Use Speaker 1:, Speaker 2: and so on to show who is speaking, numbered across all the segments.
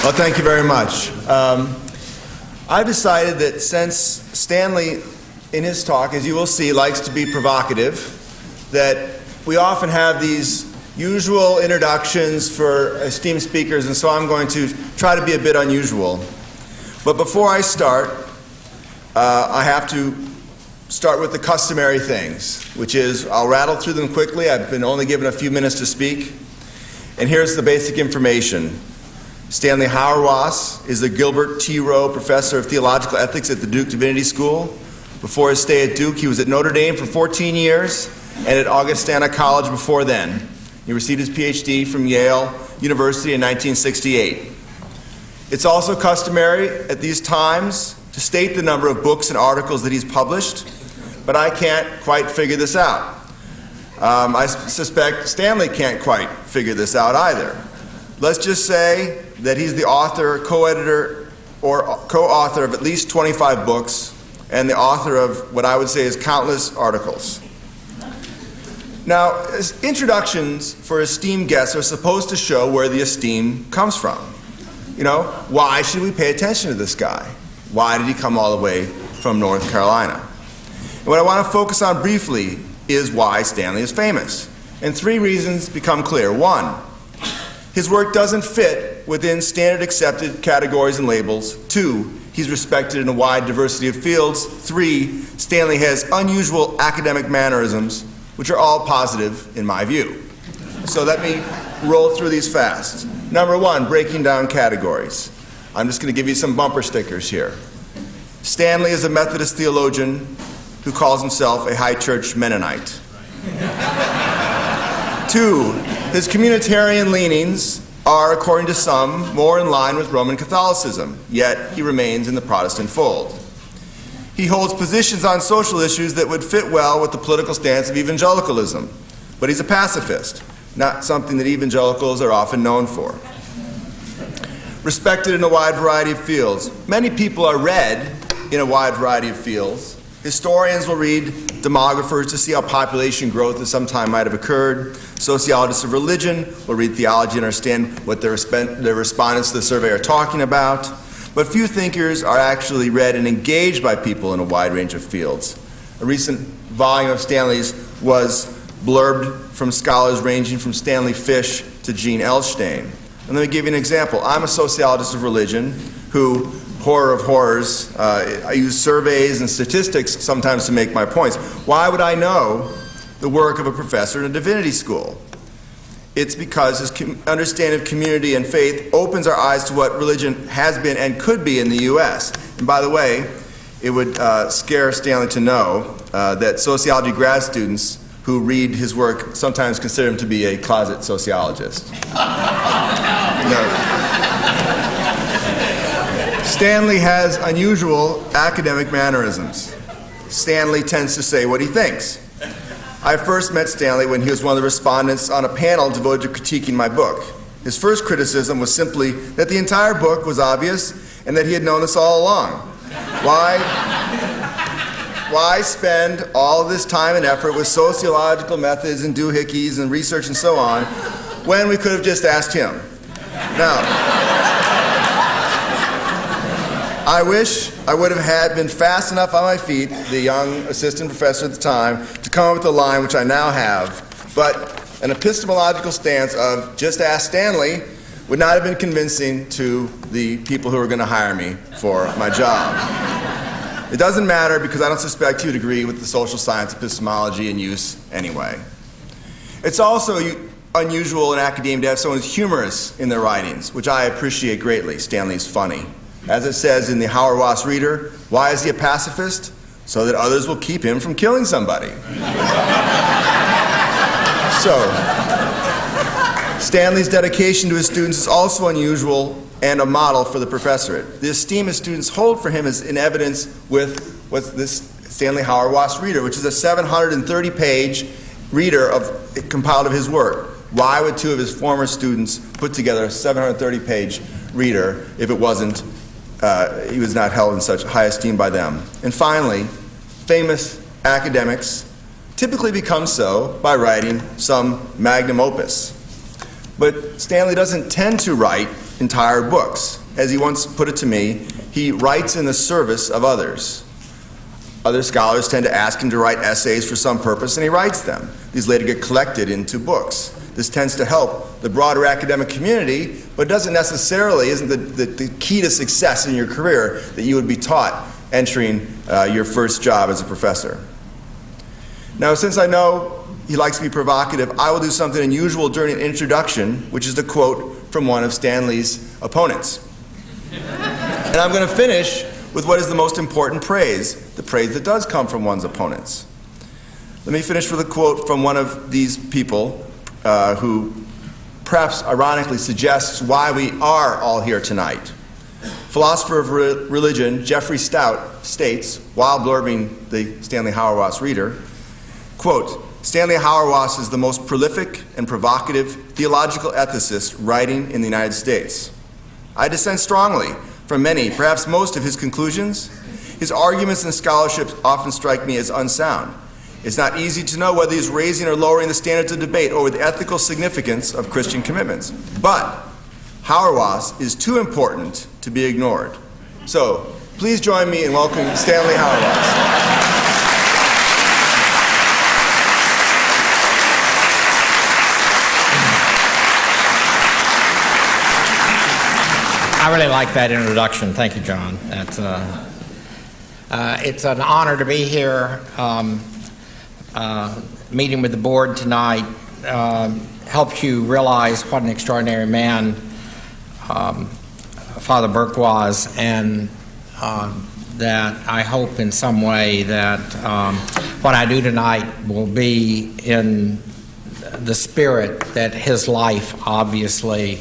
Speaker 1: Well, thank you very much. I've decided that since Stanley, in his talk, as you will see, likes to be provocative, that we often have these usual introductions for esteemed speakers, and so I'm going to try to be a bit unusual. But before I start, I have to start with the customary things, which is I'll rattle through them quickly. I've been only given a few minutes to speak. And here's the basic information. Stanley Hauerwas is the Gilbert T. Rowe Professor of Theological Ethics at the Duke Divinity School. Before his stay at Duke, he was at Notre Dame for 14 years and at Augustana College before then. He received his PhD from Yale University in 1968. It's also customary at these times to state the number of books and articles that he's published, but I can't quite figure this out. I suspect Stanley can't quite figure this out either. Let's just say that he's the author, co-editor, or co-author of at least 25 books and the author of what I would say is countless articles. Now, introductions for esteemed guests are supposed to show where the esteem comes from. You know, why should we pay attention to this guy? Why did he come all the way from North Carolina? And what I want to focus on briefly is why Stanley is famous. And three reasons become clear. One, his work doesn't fit within standard accepted categories and labels. Two, he's respected in a wide diversity of fields. Three, Stanley has unusual academic mannerisms, which are all positive in my view. So let me roll through these fast. Number one, breaking down categories. I'm just going to give you some bumper stickers here. Stanley is a Methodist theologian who calls himself a high church Mennonite. Two, his communitarian leanings are, according to some, more in line with Roman Catholicism, yet he remains in the Protestant fold. He holds positions on social issues that would fit well with the political stance of evangelicalism, but he's a pacifist, not something that evangelicals are often known for. Respected in a wide variety of fields. Many people are read in a wide variety of fields. Historians will read demographers to see how population growth at some time might have occurred. Sociologists of religion will read theology and understand what their respondents to the survey are talking about. But few thinkers are actually read and engaged by people in a wide range of fields. A recent volume of Stanley's was blurbed from scholars ranging from Stanley Fish to Gene Elshtain. And let me give you an example. I'm a sociologist of religion who, horror of horrors, I use surveys and statistics sometimes to make my points. Why would I know the work of a professor in a divinity school? It's because his understanding of community and faith opens our eyes to what religion has been and could be in the U.S. And by the way, it would scare Stanley to know that sociology grad students who read his work sometimes consider him to be a closet sociologist. No. Stanley has unusual academic mannerisms. Stanley tends to say what he thinks. I first met Stanley when he was one of the respondents on a panel devoted to critiquing my book. His first criticism was simply that the entire book was obvious and that he had known this all along. Why spend all this time and effort with sociological methods and doohickeys and research and so on when we could have just asked him? Now, I wish I would have been fast enough on my feet, the young assistant professor at the time, to come up with a line which I now have, but an epistemological stance of just ask Stanley would not have been convincing to the people who were going to hire me for my job. It doesn't matter because I don't suspect you'd agree with the social science epistemology in use anyway. It's also unusual in academia to have someone who's humorous in their writings, which I appreciate greatly. Stanley's funny. As it says in the Hauerwas Reader, why is he a pacifist? So that others will keep him from killing somebody. So, Stanley's dedication to his students is also unusual and a model for the professorate. The esteem his students hold for him is in evidence with what's this Stanley Hauerwas Reader, which is a 730-page reader compiled of his work. Why would two of his former students put together a 730-page reader if it wasn't he was not held in such high esteem by them? And finally, famous academics typically become so by writing some magnum opus. But Stanley doesn't tend to write entire books. As he once put it to me, he writes in the service of others. Other scholars tend to ask him to write essays for some purpose, and he writes them. These later get collected into books. This tends to help the broader academic community, but isn't the key to success in your career that you would be taught entering your first job as a professor. Now, since I know he likes to be provocative, I will do something unusual during an introduction, which is the quote from one of Stanley's opponents. And I'm going to finish with what is the most important praise, the praise that does come from one's opponents. Let me finish with a quote from one of these people who perhaps ironically suggests why we are all here tonight. Philosopher of religion Jeffrey Stout states, while blurbing the Stanley Hauerwas reader, quote, Stanley Hauerwas is the most prolific and provocative theological ethicist writing in the United States. I dissent strongly from many, perhaps most of his conclusions. His arguments and scholarship often strike me as unsound. It's not easy to know whether he's raising or lowering the standards of debate over the ethical significance of Christian commitments. But Hauerwas is too important to be ignored. So please join me in welcoming Stanley Hauerwas.
Speaker 2: I really like that introduction. Thank you, John. It's an honor to be here. Meeting with the board tonight helps you realize what an extraordinary man Father Burke was, and that I hope in some way that what I do tonight will be in the spirit that his life obviously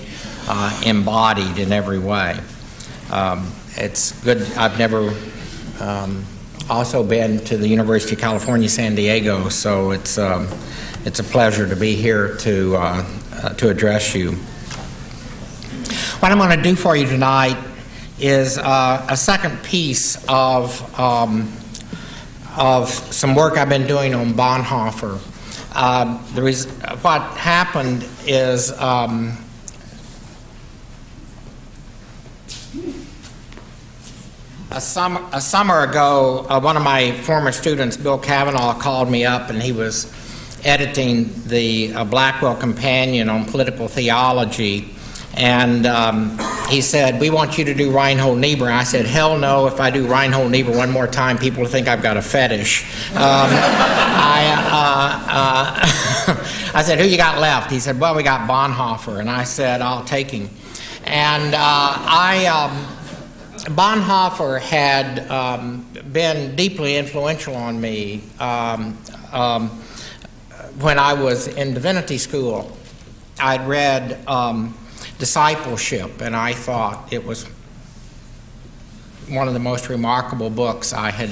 Speaker 2: embodied in every way. It's good. I've never also been to the University of California, San Diego, so it's a pleasure to be here to address you. What I'm going to do for you tonight is a second piece of some work I've been doing on Bonhoeffer. What happened is a summer ago, one of my former students, Bill Cavanaugh, called me up, and he was editing the Blackwell Companion on political theology, and he said, "We want you to do Reinhold Niebuhr." I said, "Hell no, if I do Reinhold Niebuhr one more time, people will think I've got a fetish." I said, "Who you got left?" He said, "Well, we got Bonhoeffer," and I said, "I'll take him." And Bonhoeffer had been deeply influential on me when I was in divinity school. I'd read Discipleship, and I thought it was one of the most remarkable books I had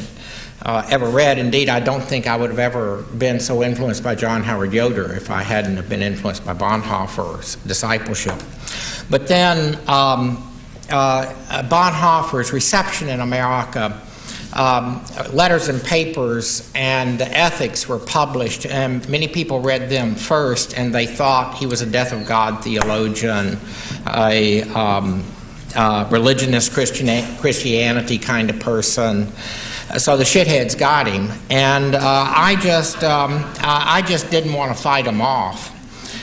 Speaker 2: ever read. Indeed, I don't think I would have ever been so influenced by John Howard Yoder if I hadn't have been influenced by Bonhoeffer's Discipleship. But then Bonhoeffer's reception in America, letters and papers and the ethics were published, and many people read them first, and they thought he was a death of God theologian, a religionist Christianity kind of person. So the shitheads got him, and I just didn't want to fight him off.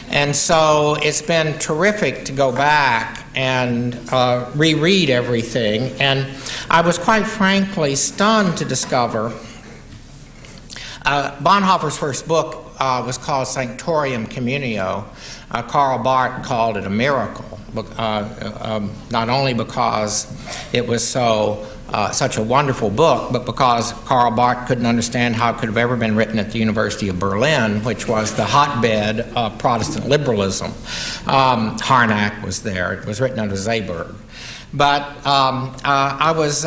Speaker 2: And so it's been terrific to go back and reread everything. And I was quite frankly stunned to discover Bonhoeffer's first book was called Sanctorium Communio. Karl Barth called it a miracle, not only because it was such a wonderful book, but because Karl Barth couldn't understand how it could have ever been written at the University of Berlin, which was the hotbed of Protestant liberalism. Harnack was there. It was written under Seeberg. But I was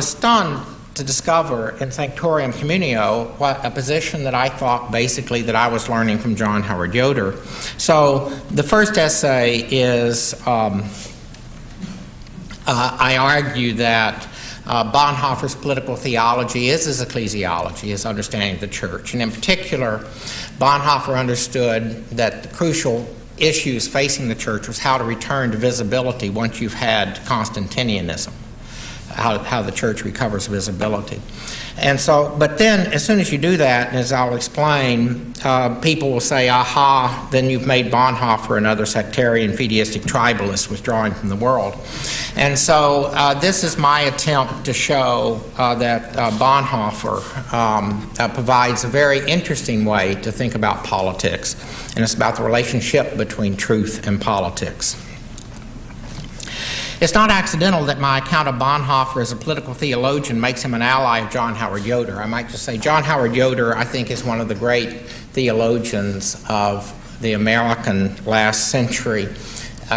Speaker 2: stunned to discover in Sanctorium Communio a position that I thought basically that I was learning from John Howard Yoder. So the first essay is I argue that Bonhoeffer's political theology is his ecclesiology, his understanding of the church. And in particular, Bonhoeffer understood that the crucial issues facing the church was how to return to visibility once you've had Constantinianism, how the church recovers visibility. And so, but then as soon as you do that, and as I'll explain, people will say, aha, then you've made Bonhoeffer another sectarian, fideistic tribalist withdrawing from the world. And so this is my attempt to show that Bonhoeffer provides a very interesting way to think about politics, and it's about the relationship between truth and politics. It's not accidental that my account of Bonhoeffer as a political theologian makes him an ally of John Howard Yoder. I might just say John Howard Yoder, I think, is one of the great theologians of the American last century.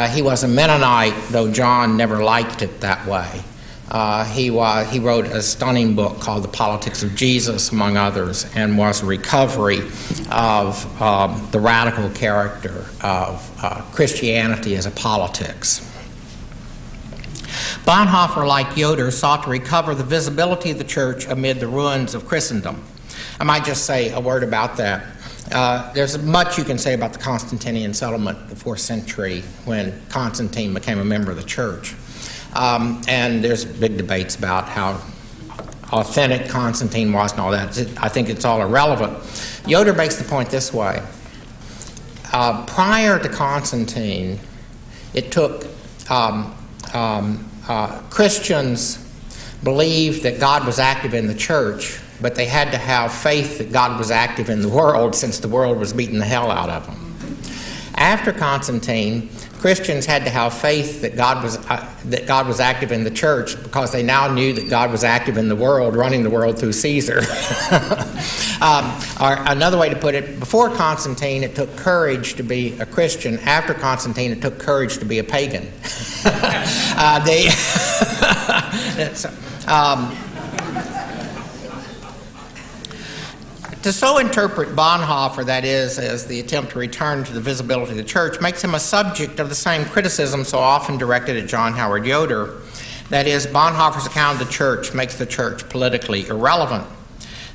Speaker 2: He was a Mennonite, though John never liked it that way. He wrote a stunning book called The Politics of Jesus, among others, and was a recovery of the radical character of Christianity as a politics. Bonhoeffer, like Yoder, sought to recover the visibility of the church amid the ruins of Christendom. I might just say a word about that. There's much you can say about the Constantinian settlement in the 4th century when Constantine became a member of the church. And there's big debates about how authentic Constantine was and all that. I think it's all irrelevant. Yoder makes the point this way. Prior to Constantine, it took Christians believed that God was active in the church, but they had to have faith that God was active in the world, since the world was beating the hell out of them. After Constantine, Christians had to have faith that God was active in the church, because they now knew that God was active in the world, running the world through Caesar. Or another way to put it, before Constantine, it took courage to be a Christian. After Constantine, it took courage to be a pagan. To so interpret Bonhoeffer, that is, as the attempt to return to the visibility of the church, makes him a subject of the same criticism so often directed at John Howard Yoder. That is, Bonhoeffer's account of the church makes the church politically irrelevant.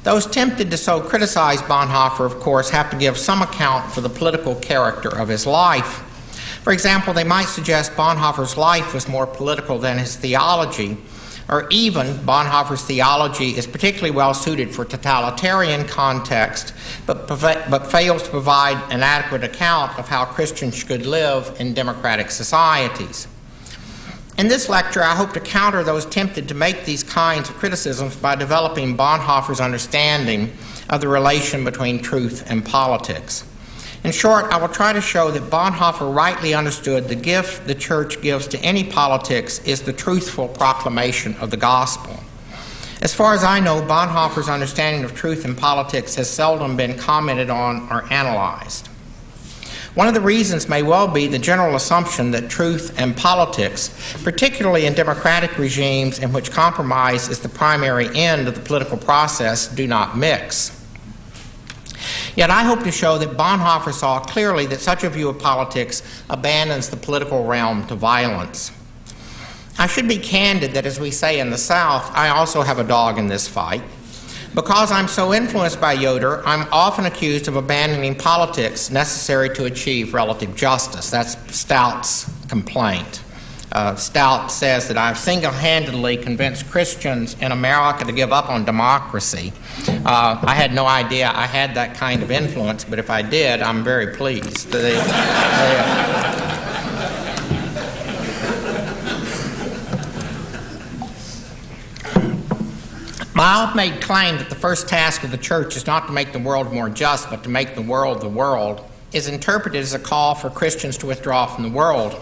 Speaker 2: Those tempted to so criticize Bonhoeffer, of course, have to give some account for the political character of his life. For example, they might suggest Bonhoeffer's life was more political than his theology, or even Bonhoeffer's theology is particularly well suited for totalitarian context, but fails to provide an adequate account of how Christians should live in democratic societies. In this lecture, I hope to counter those tempted to make these kinds of criticisms by developing Bonhoeffer's understanding of the relation between truth and politics. In short, I will try to show that Bonhoeffer rightly understood the gift the church gives to any politics is the truthful proclamation of the gospel. As far as I know, Bonhoeffer's understanding of truth in politics has seldom been commented on or analyzed. One of the reasons may well be the general assumption that truth and politics, particularly in democratic regimes in which compromise is the primary end of the political process, do not mix. Yet I hope to show that Bonhoeffer saw clearly that such a view of politics abandons the political realm to violence. I should be candid that, as we say in the South, I also have a dog in this fight. Because I'm so influenced by Yoder, I'm often accused of abandoning politics necessary to achieve relative justice. That's Stout's complaint. Stout says that I've single-handedly convinced Christians in America to give up on democracy. I had no idea I had that kind of influence, but if I did, I'm very pleased. My oft-made claim that the first task of the church is not to make the world more just, but to make the world, is interpreted as a call for Christians to withdraw from the world.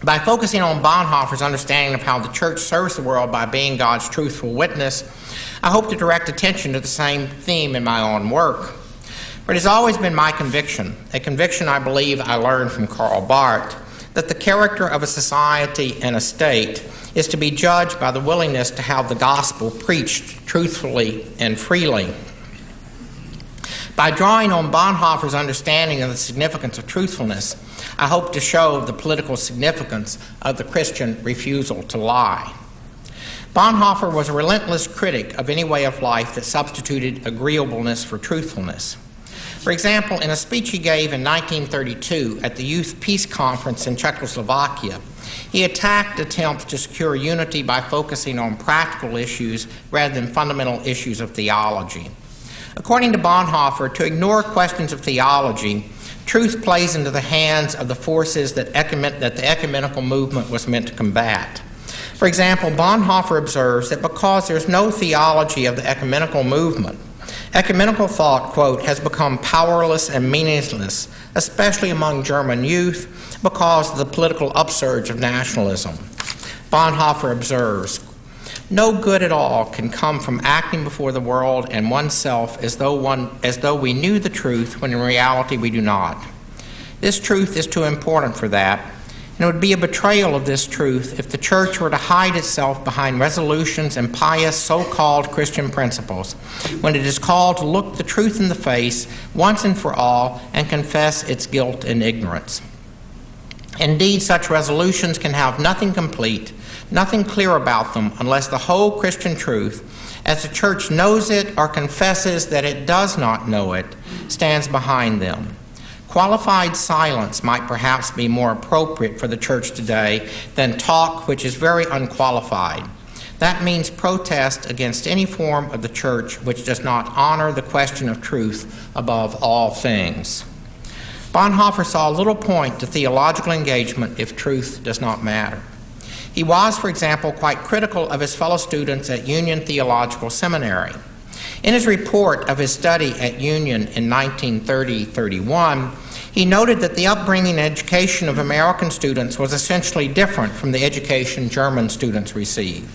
Speaker 2: By focusing on Bonhoeffer's understanding of how the church serves the world by being God's truthful witness, I hope to direct attention to the same theme in my own work. For it has always been my conviction, a conviction I believe I learned from Karl Barth, that the character of a society and a state is to be judged by the willingness to have the gospel preached truthfully and freely. By drawing on Bonhoeffer's understanding of the significance of truthfulness, I hope to show the political significance of the Christian refusal to lie. Bonhoeffer was a relentless critic of any way of life that substituted agreeableness for truthfulness. For example, in a speech he gave in 1932 at the Youth Peace Conference in Czechoslovakia, he attacked attempts to secure unity by focusing on practical issues rather than fundamental issues of theology. According to Bonhoeffer, to ignore questions of theology, truth plays into the hands of the forces that the ecumenical movement was meant to combat. For example, Bonhoeffer observes that because there's no theology of the ecumenical movement, ecumenical thought, quote, has become powerless and meaningless, especially among German youth, because of the political upsurge of nationalism. Bonhoeffer observes, no good at all can come from acting before the world and oneself as though we knew the truth when in reality we do not. This truth is too important for that, and it would be a betrayal of this truth if the church were to hide itself behind resolutions and pious so-called Christian principles when it is called to look the truth in the face once and for all and confess its guilt and ignorance. Indeed, such resolutions can have nothing complete, nothing clear about them, unless the whole Christian truth, as the church knows it or confesses that it does not know it, stands behind them. Qualified silence might perhaps be more appropriate for the church today than talk which is very unqualified. That means protest against any form of the church which does not honor the question of truth above all things. Bonhoeffer saw little point to theological engagement if truth does not matter. He was, for example, quite critical of his fellow students at Union Theological Seminary. In his report of his study at Union in 1930-31, he noted that the upbringing and education of American students was essentially different from the education German students receive.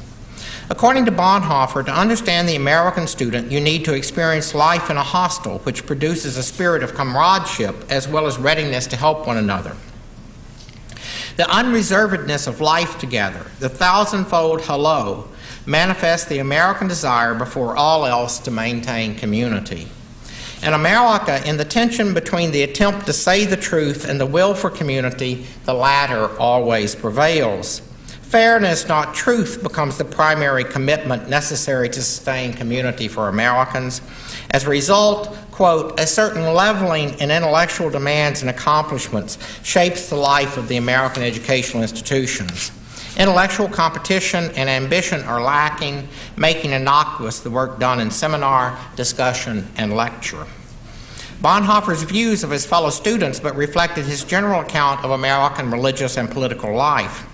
Speaker 2: According to Bonhoeffer, to understand the American student, you need to experience life in a hostel, which produces a spirit of comradeship as well as readiness to help one another. The unreservedness of life together, the thousandfold hello, manifests the American desire before all else to maintain community. In America, in the tension between the attempt to say the truth and the will for community, the latter always prevails. Fairness, not truth, becomes the primary commitment necessary to sustain community for Americans. As a result, quote, a certain leveling in intellectual demands and accomplishments shapes the life of the American educational institutions. Intellectual competition and ambition are lacking, making innocuous the work done in seminar, discussion, and lecture. Bonhoeffer's views of his fellow students but reflected his general account of American religious and political life.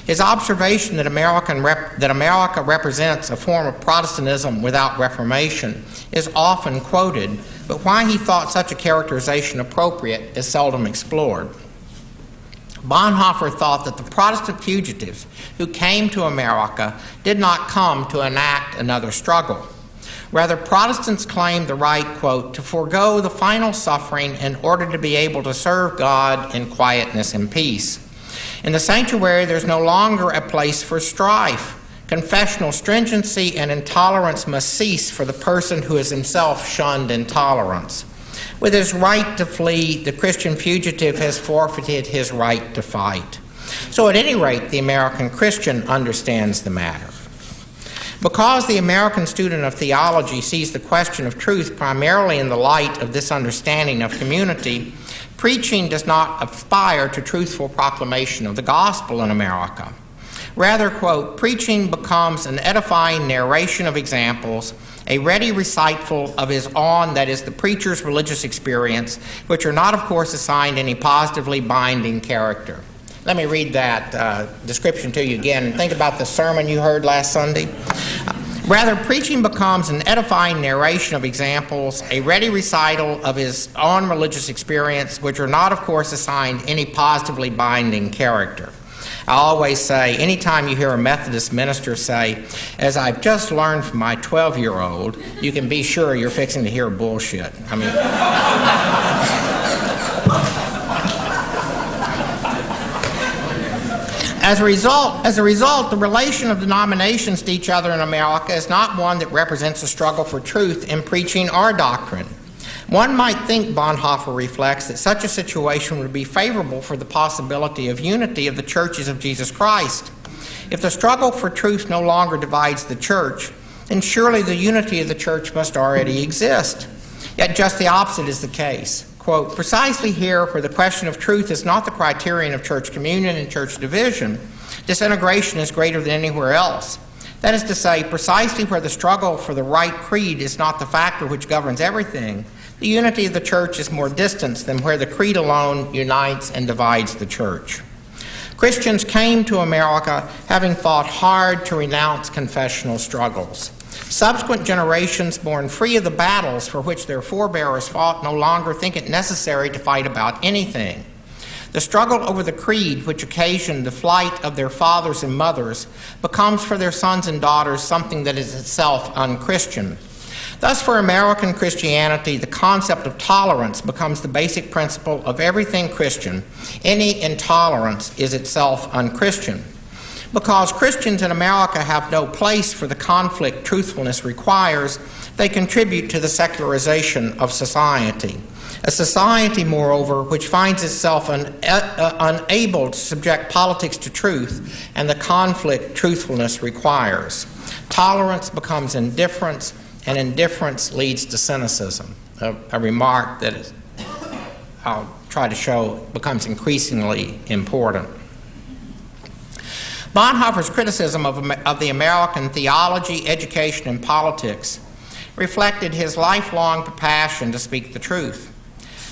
Speaker 2: His observation that America represents a form of Protestantism without Reformation is often quoted, but why he thought such a characterization appropriate is seldom explored. Bonhoeffer thought that the Protestant fugitives who came to America did not come to enact another struggle. Rather, Protestants claimed the right, quote, to forego the final suffering in order to be able to serve God in quietness and peace. In the sanctuary, there's no longer a place for strife. Confessional stringency and intolerance must cease for the person who has himself shunned intolerance. With his right to flee, the Christian fugitive has forfeited his right to fight. So at any rate, the American Christian understands the matter. Because the American student of theology sees the question of truth primarily in the light of this understanding of community, preaching does not aspire to truthful proclamation of the gospel in America. Rather, quote, preaching becomes an edifying narration of examples, a ready recital of his own, that is, the preacher's religious experience, which are not, of course, assigned any positively binding character. Let me read that description to you again and think about the sermon you heard last Sunday. Rather, preaching becomes an edifying narration of examples, a ready recital of his own religious experience, which are not, of course, assigned any positively binding character. I always say, anytime you hear a Methodist minister say, as I've just learned from my 12-year-old, you can be sure you're fixing to hear bullshit. I mean... As a result, the relation of denominations to each other in America is not one that represents a struggle for truth in preaching or doctrine. One might think, Bonhoeffer reflects, that such a situation would be favorable for the possibility of unity of the churches of Jesus Christ. If the struggle for truth no longer divides the church, then surely the unity of the church must already exist. Yet just the opposite is the case. Quote, precisely here where the question of truth is not the criterion of church communion and church division, disintegration is greater than anywhere else. That is to say, precisely where the struggle for the right creed is not the factor which governs everything, the unity of the church is more distant than where the creed alone unites and divides the church. Christians came to America having fought hard to renounce confessional struggles. Subsequent generations born free of the battles for which their forebears fought no longer think it necessary to fight about anything. The struggle over the creed which occasioned the flight of their fathers and mothers becomes for their sons and daughters something that is itself unchristian. Thus, for American Christianity, the concept of tolerance becomes the basic principle of everything Christian. Any intolerance is itself unchristian. Because Christians in America have no place for the conflict truthfulness requires, they contribute to the secularization of society. A society, moreover, which finds itself unable to subject politics to truth and the conflict truthfulness requires. Tolerance becomes indifference, and indifference leads to cynicism, a remark that I'll try to show becomes increasingly important. Bonhoeffer's criticism of the American theology, education, and politics reflected his lifelong passion to speak the truth.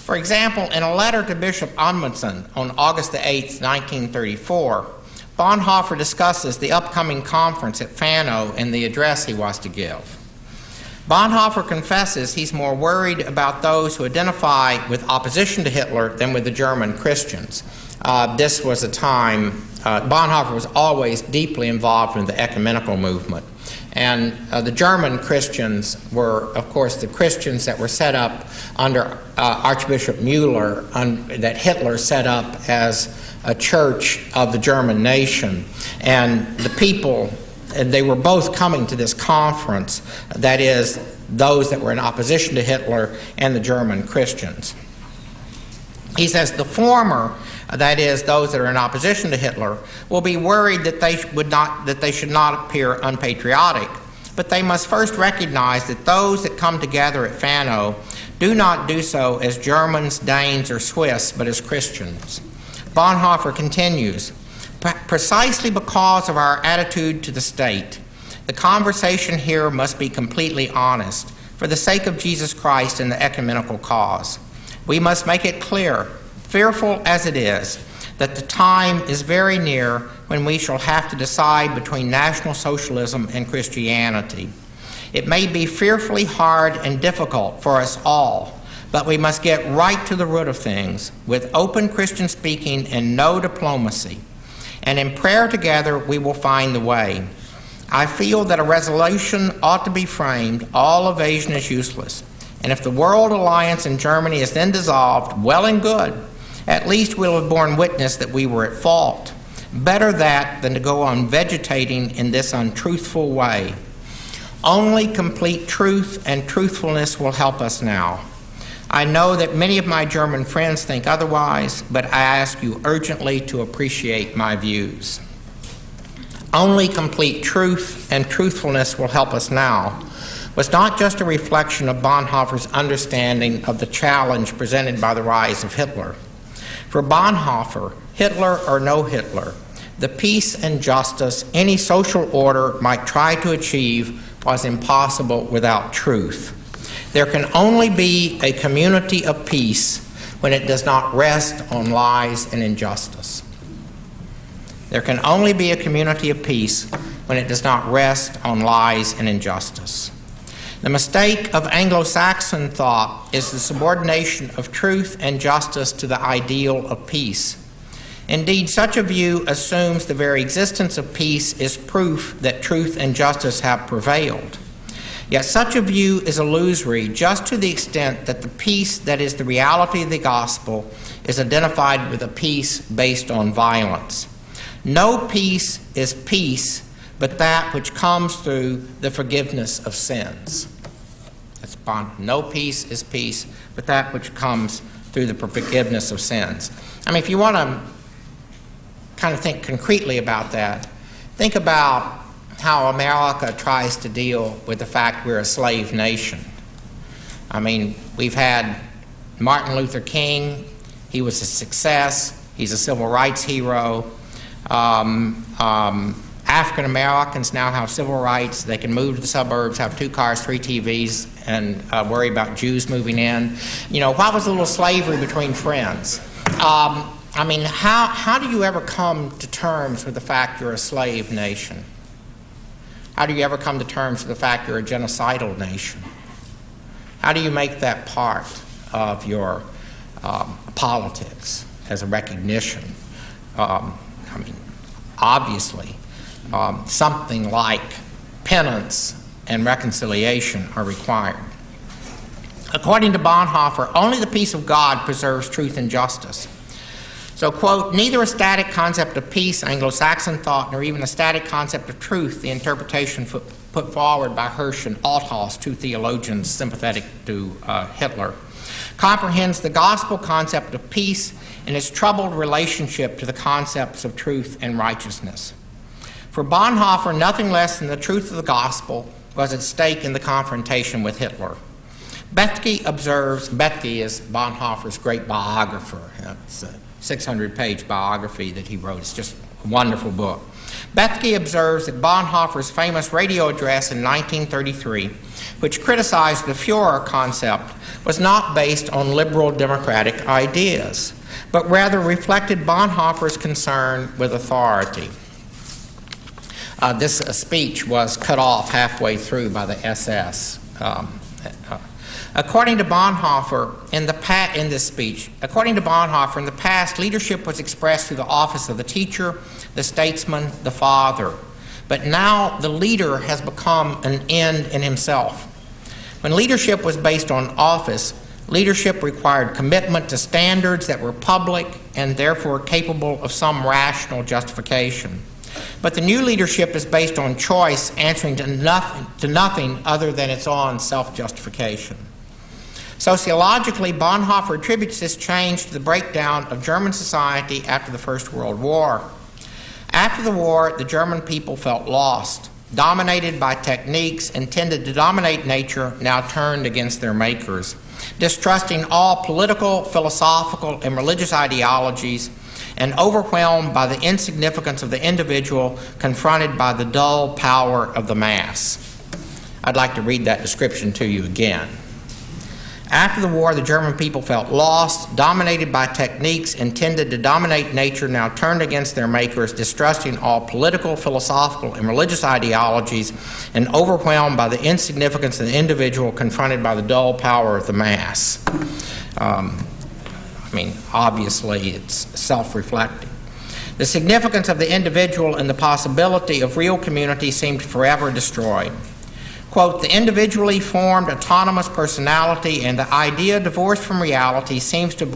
Speaker 2: For example, in a letter to Bishop Amundsen on August 8, 1934, Bonhoeffer discusses the upcoming conference at Fano and the address he was to give. Bonhoeffer confesses he's more worried about those who identify with opposition to Hitler than with the German Christians. This was a time, Bonhoeffer was always deeply involved in the ecumenical movement. And the German Christians were, of course, the Christians that were set up under Archbishop Mueller, that Hitler set up as a church of the German nation. And the people, and they were both coming to this conference, that is, those that were in opposition to Hitler and the German Christians. He says the former, that is, those that are in opposition to Hitler, will be worried that they should not appear unpatriotic. But they must first recognize that those that come together at Fano do not do so as Germans, Danes, or Swiss, but as Christians. Bonhoeffer continues, precisely because of our attitude to the state, the conversation here must be completely honest, for the sake of Jesus Christ and the ecumenical cause. We must make it clear, fearful as it is, that the time is very near when we shall have to decide between National Socialism and Christianity. It may be fearfully hard and difficult for us all, but we must get right to the root of things with open Christian speaking and no diplomacy. And in prayer together, we will find the way. I feel that a resolution ought to be framed, all evasion is useless. And if the world alliance in Germany is then dissolved, well and good. At least we'll have borne witness that we were at fault. Better that than to go on vegetating in this untruthful way. Only complete truth and truthfulness will help us now. I know that many of my German friends think otherwise, but I ask you urgently to appreciate my views. Only complete truth and truthfulness will help us now was not just a reflection of Bonhoeffer's understanding of the challenge presented by the rise of Hitler. For Bonhoeffer, Hitler or no Hitler, the peace and justice any social order might try to achieve was impossible without truth. There can only be a community of peace when it does not rest on lies and injustice. There can only be a community of peace when it does not rest on lies and injustice. The mistake of Anglo-Saxon thought is the subordination of truth and justice to the ideal of peace. Indeed, such a view assumes the very existence of peace is proof that truth and justice have prevailed. Yet such a view is illusory just to the extent that the peace that is the reality of the gospel is identified with a peace based on violence. No peace is peace but that which comes through the forgiveness of sins. That's no peace is peace, but that which comes through the forgiveness of sins. I mean, if you want to kind of think concretely about that, think about how America tries to deal with the fact we're a slave nation. I mean, we've had Martin Luther King. He was a success. He's a civil rights hero. African Americans now have civil rights. They can move to the suburbs, have 2 cars, 3 TVs, and worry about Jews moving in. You know, why was a little slavery between friends? I mean, how do you ever come to terms with the fact you're a slave nation? How do you ever come to terms with the fact you're a genocidal nation? How do you make that part of your politics as a recognition? I mean, obviously, something like penance and reconciliation are required. According to Bonhoeffer, only the peace of God preserves truth and justice. So, quote, neither a static concept of peace, Anglo-Saxon thought, nor even a static concept of truth, the interpretation put forward by Hirsch and Althaus, 2 theologians sympathetic to Hitler, comprehends the gospel concept of peace in its troubled relationship to the concepts of truth and righteousness. For Bonhoeffer, nothing less than the truth of the gospel was at stake in the confrontation with Hitler. Bethke observes, Bethke is Bonhoeffer's great biographer. It's a 600-page biography that he wrote. It's just a wonderful book. Bethke observes that Bonhoeffer's famous radio address in 1933, which criticized the Führer concept, was not based on liberal democratic ideas, but rather reflected Bonhoeffer's concern with authority. This speech was cut off halfway through by the SS. According to Bonhoeffer, in this speech, according to Bonhoeffer, in the past, leadership was expressed through the office of the teacher, the statesman, the father. But now the leader has become an end in himself. When leadership was based on office, leadership required commitment to standards that were public and therefore capable of some rational justification. But the new leadership is based on choice, answering to nothing other than its own self-justification. Sociologically, Bonhoeffer attributes this change to the breakdown of German society after the First World War. After the war, the German people felt lost, dominated by techniques intended to dominate nature, now turned against their makers, distrusting all political, philosophical, and religious ideologies, and overwhelmed by the insignificance of the individual, confronted by the dull power of the mass. I'd like to read that description to you again. After the war, the German people felt lost, dominated by techniques intended to dominate nature, now turned against their makers, distrusting all political, philosophical, and religious ideologies, and overwhelmed by the insignificance of the individual, confronted by the dull power of the mass. I mean, obviously, it's self-reflecting. The significance of the individual and the possibility of real community seemed forever destroyed. Quote, the individually formed autonomous personality and the idea divorced from reality seems to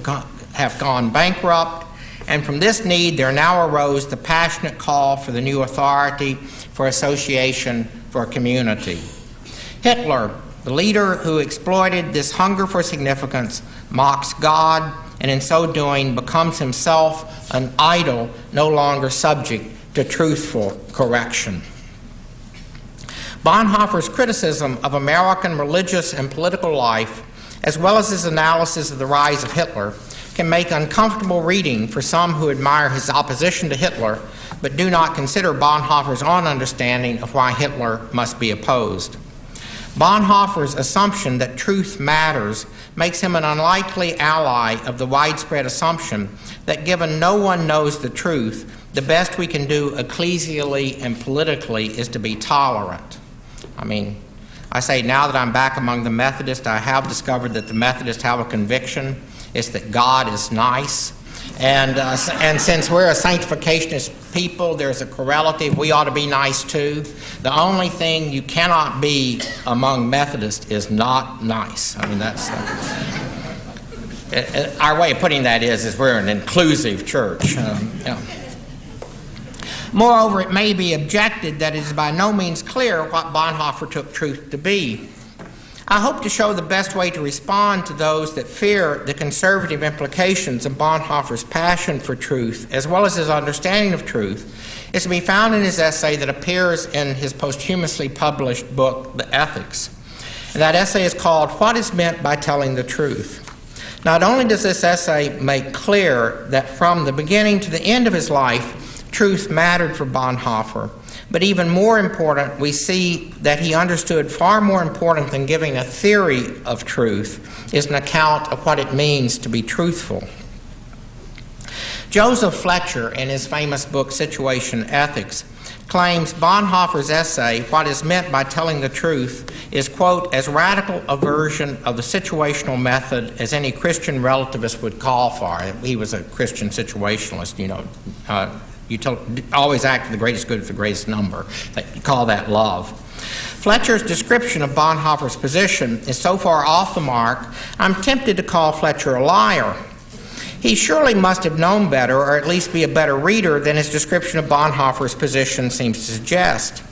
Speaker 2: have gone bankrupt, and from this need there now arose the passionate call for the new authority, for association, for community. Hitler, the leader who exploited this hunger for significance, mocks God, and in so doing becomes himself an idol no longer subject to truthful correction. Bonhoeffer's criticism of American religious and political life, as well as his analysis of the rise of Hitler, can make uncomfortable reading for some who admire his opposition to Hitler, but do not consider Bonhoeffer's own understanding of why Hitler must be opposed. Bonhoeffer's assumption that truth matters makes him an unlikely ally of the widespread assumption that given no one knows the truth, the best we can do ecclesially and politically is to be tolerant. I mean, I say now that I'm back among the Methodists, I have discovered that the Methodists have a conviction. It's that God is nice. And since we're a sanctificationist people, there's a correlative. We ought to be nice too. The only thing you cannot be among Methodists is not nice. I mean, that's our way of putting that is we're an inclusive church. Moreover, it may be objected that it is by no means clear what Bonhoeffer took truth to be. I hope to show the best way to respond to those that fear the conservative implications of Bonhoeffer's passion for truth, as well as his understanding of truth, is to be found in his essay that appears in his posthumously published book, The Ethics. And that essay is called What is Meant by Telling the Truth. Not only does this essay make clear that from the beginning to the end of his life, truth mattered for Bonhoeffer, but even more important, we see that he understood far more important than giving a theory of truth is an account of what it means to be truthful. Joseph Fletcher, in his famous book Situation Ethics, claims Bonhoeffer's essay, What is Meant by Telling the Truth, is, quote, as radical a version of the situational method as any Christian relativist would call for. He was a Christian situationalist, always act for the greatest good for the greatest number. You call that love. Fletcher's description of Bonhoeffer's position is so far off the mark, I'm tempted to call Fletcher a liar. He surely must have known better, or at least be a better reader than his description of Bonhoeffer's position seems to suggest.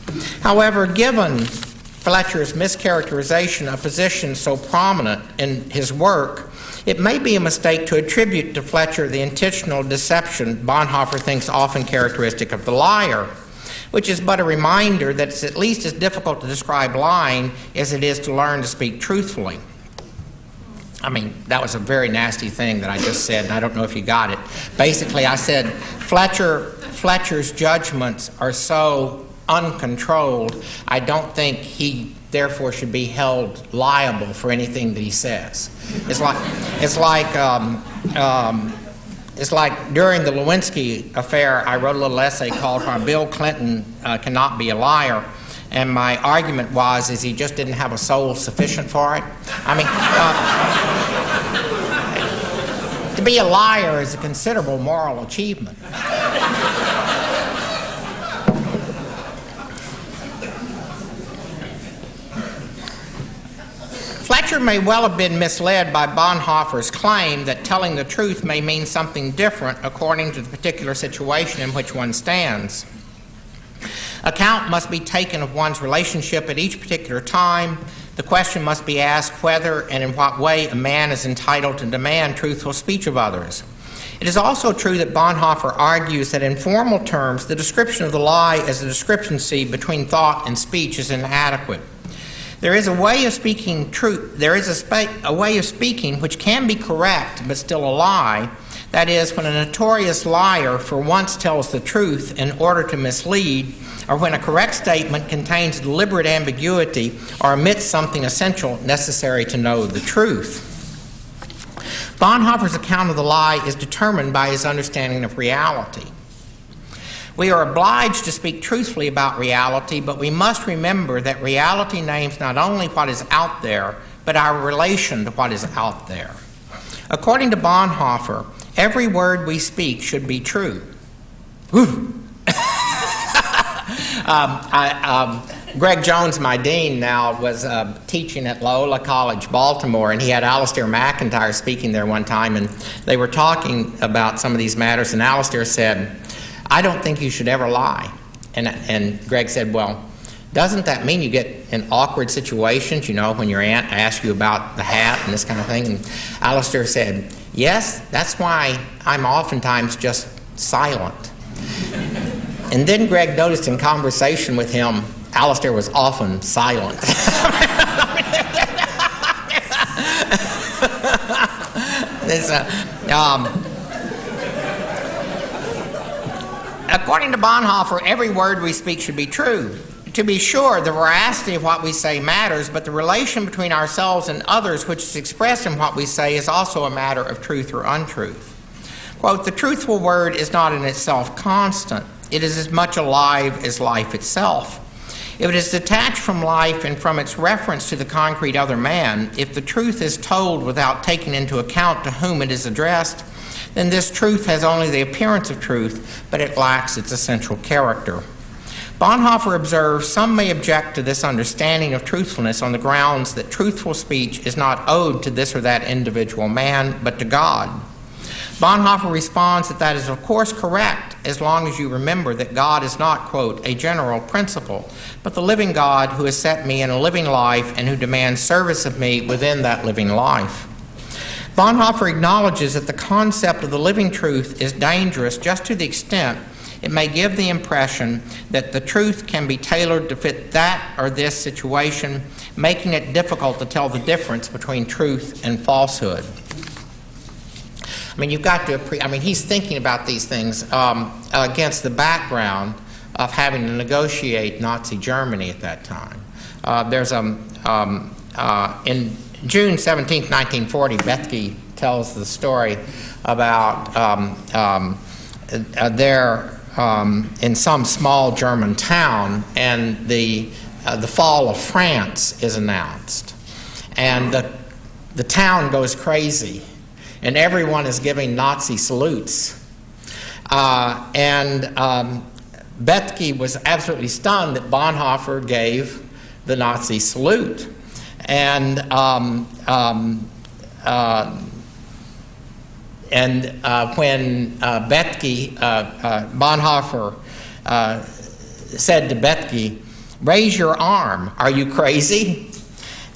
Speaker 2: However, given Fletcher's mischaracterization of position so prominent in his work, it may be a mistake to attribute to Fletcher the intentional deception Bonhoeffer thinks often characteristic of the liar, which is but a reminder that it's at least as difficult to describe lying as it is to learn to speak truthfully. I mean, that was a very nasty thing that I just said, and I don't know if you got it. Basically, I said Fletcher's judgments are so uncontrolled, I don't think he therefore should be held liable for anything that he says. It's like during the Lewinsky affair, I wrote a little essay called Why Bill Clinton Cannot Be a Liar. And my argument is he just didn't have a soul sufficient for it. I mean, to be a liar is a considerable moral achievement. Fletcher may well have been misled by Bonhoeffer's claim that telling the truth may mean something different according to the particular situation in which one stands. Account must be taken of one's relationship at each particular time. The question must be asked whether and in what way a man is entitled to demand truthful speech of others. It is also true that Bonhoeffer argues that in formal terms, the description of the lie as a discrepancy between thought and speech is inadequate. There is a way of speaking truth. There is a way of speaking which can be correct but still a lie. That is, when a notorious liar for once tells the truth in order to mislead, or when a correct statement contains deliberate ambiguity or omits something essential necessary to know the truth. Bonhoeffer's account of the lie is determined by his understanding of reality. We are obliged to speak truthfully about reality, but we must remember that reality names not only what is out there, but our relation to what is out there. According to Bonhoeffer, every word we speak should be true. Greg Jones, my dean now, was teaching at Loyola College, Baltimore, and he had Alistair McIntyre speaking there one time, and they were talking about some of these matters, and Alistair said, I don't think you should ever lie. And Greg said, well, doesn't that mean you get in awkward situations, when your aunt asks you about the hat and this kind of thing? And Alistair said, yes, that's why I'm oftentimes just silent. And then Greg noticed in conversation with him, Alistair was often silent. According to Bonhoeffer, every word we speak should be true. To be sure, the veracity of what we say matters, but the relation between ourselves and others, which is expressed in what we say, is also a matter of truth or untruth. Quote, the truthful word is not in itself constant. It is as much alive as life itself. If it is detached from life and from its reference to the concrete other man, if the truth is told without taking into account to whom it is addressed, then this truth has only the appearance of truth, but it lacks its essential character. Bonhoeffer observes some may object to this understanding of truthfulness on the grounds that truthful speech is not owed to this or that individual man, but to God. Bonhoeffer responds that that is of course correct, as long as you remember that God is not, quote, a general principle, but the living God who has set me in a living life and who demands service of me within that living life. Bonhoeffer acknowledges that the concept of the living truth is dangerous just to the extent it may give the impression that the truth can be tailored to fit that or this situation, making it difficult to tell the difference between truth and falsehood. I mean, you've got to he's thinking about these things against the background of having to negotiate Nazi Germany at that time. In June 17, 1940, Bethke tells the story about they're in some small German town, and the fall of France is announced, and the town goes crazy, and everyone is giving Nazi salutes, and Bethke was absolutely stunned that Bonhoeffer gave the Nazi salute, and when Bonhoeffer said to Bethke, "Raise your arm, are you crazy?"